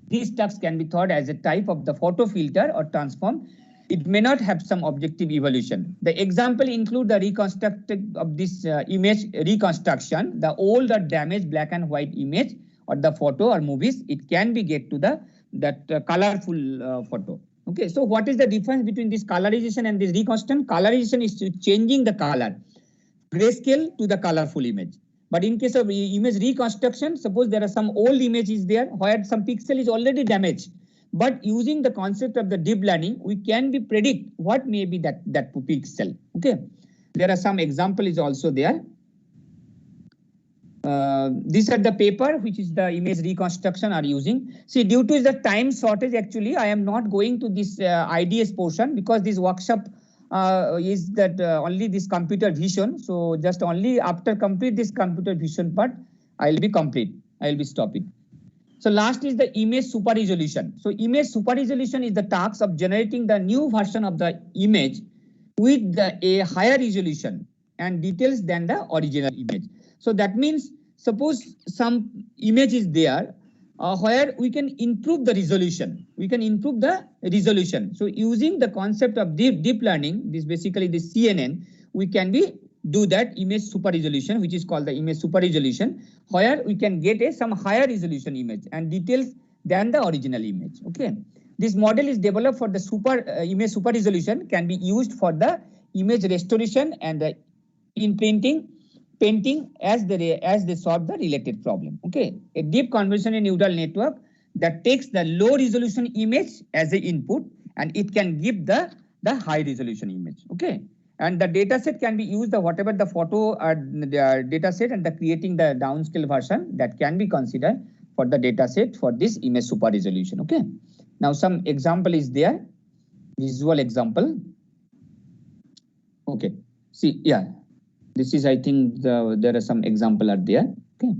Speaker 1: These tasks can be thought as a type of the photo filter or transform. It may not have some objective evolution. The example include the reconstruction of this image reconstruction, the old or damaged black and white image or the photo or movies, it can be get to that colorful photo. Okay, so what is the difference between this colorization and this reconstruction? Colorization is changing the color, grayscale to the colorful image. But in case of image reconstruction, suppose there are some old images there where some pixel is already damaged. But using the concept of the deep learning, we can be predict what may be that pixel. Okay, there are some example is also there. These are the paper which is the image reconstruction are using. See, due to the time shortage, actually, I am not going to this IDS portion because this workshop is that only this computer vision. So just only after complete this computer vision part, I will be complete. I will be stopping. So last is the image super resolution. So image super resolution is the task of generating the new version of the image with a higher resolution and details than the original image. So that means suppose some image is there where we can improve the resolution. We can improve the resolution. So using the concept of deep learning, this basically the CNN, we can be do that image super resolution, which is called the image super resolution, where we can get some higher resolution image and details than the original image. Okay, this model is developed for the image super resolution, can be used for the image restoration and the imprinting, painting as they solve the related problem. Okay, a deep convolutional neural network that takes the low resolution image as an input and it can give the high resolution image. Okay. And the data set can be used, whatever the photo data set and the creating the downscale version that can be considered for the data set for this image super resolution. Okay. Now some example is there, visual example. Okay. See, yeah, this is, I think there are some example are there. Okay.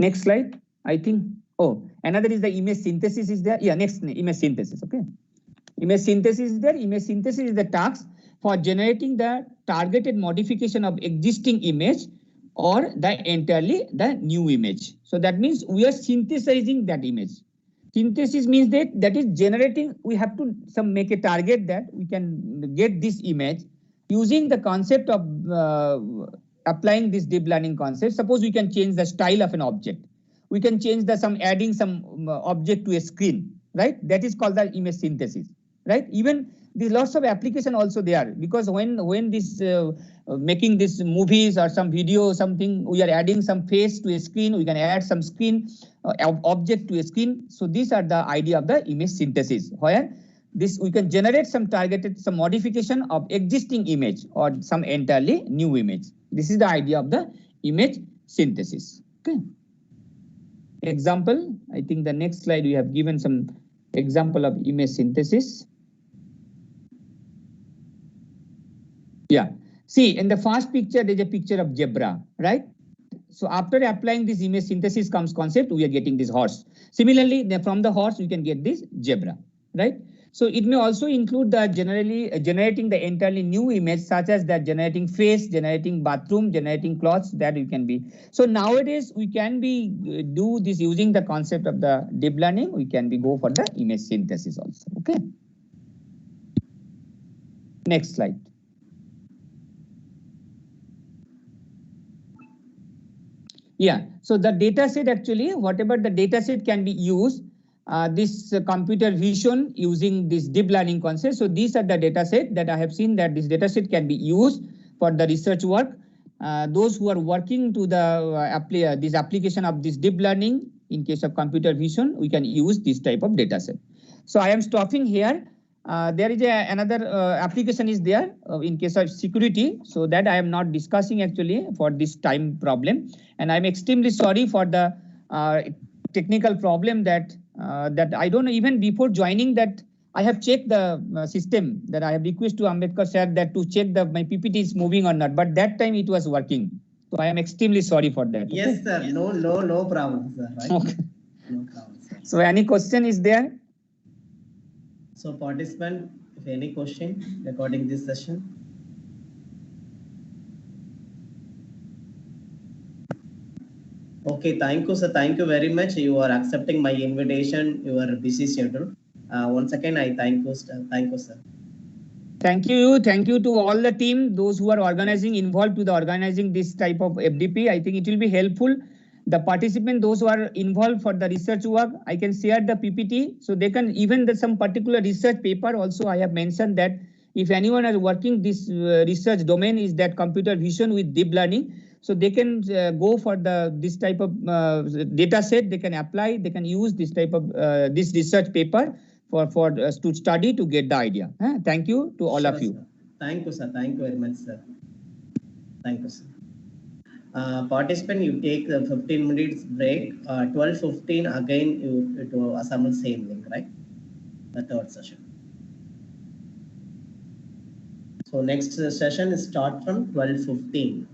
Speaker 1: Next slide, I think. Oh, another is the image synthesis is there. Yeah, next image synthesis. Okay. Image synthesis is there. Image synthesis is the task for generating the targeted modification of existing image or entirely the new image. So that means we are synthesizing that image. Synthesis means that is generating, we have to make a target that we can get this image using the concept of applying this deep learning concept. Suppose we can change the style of an object. We can change adding some object to a screen, right? That is called the image synthesis. Right, even there's lots of application also there, because when this making this movies or some video something, we are adding some face to a screen, we can add some screen object to a screen. So these are the idea of the image synthesis, where this we can generate some modification of existing image or some entirely new image. This is the idea of the image synthesis. Okay. Example, I think the next slide we have given some example of image synthesis. Yeah, see in the first picture there's a picture of zebra, right? So after applying this image synthesis comes concept, we are getting this horse. Similarly, from the horse we can get this zebra, right? So it may also include the generating the entirely new image, such as that generating face, generating bathroom, generating clothes, that you can be. So nowadays we can be do this using the concept of the deep learning. We can be go for the image synthesis also. Okay. Next slide. Yeah. So the data set, actually, whatever the data set can be used. This computer vision using this deep learning concept. So these are the data set that I have seen that this data set can be used for the research work. those who are working to the this application of this deep learning in case of computer vision, we can use this type of data set. So I am stopping here. There is another application is there in case of security, so that I am not discussing actually for this time problem, and I'm extremely sorry for the technical problem that I don't know, even before joining that I have checked the system, that I have requested to Ambedkar sir that to check my PPT is moving or not, but that time it was working. So I am extremely sorry for that.
Speaker 3: Yes,
Speaker 1: okay?
Speaker 3: sir. No problem, sir. Right?
Speaker 1: Okay.
Speaker 3: No problem, sir.
Speaker 1: So any question is there?
Speaker 3: So participant, if any question regarding this session. Okay, thank you, sir. Thank you very much. You are accepting my invitation, your busy schedule. Once again, I thank you, sir. Thank you, sir.
Speaker 1: Thank you to all the team, those who are organizing, involved to the organizing this type of FDP. I think it will be helpful. The participant, those who are involved for the research work, I can share the PPT, so they can even some particular research paper also. I have mentioned that if anyone is working this research domain is that computer vision with deep learning, so they can go for this type of data set. They can apply, they can use this type of this research paper for to study to get the idea. Thank you to all of you.
Speaker 3: Sir. Thank you, sir. Thank you very much, sir. Thank you, sir. Participant, you take the 15 minutes break. 12:15 again you to assemble same link, right? The third session. So next session is start from 12:15.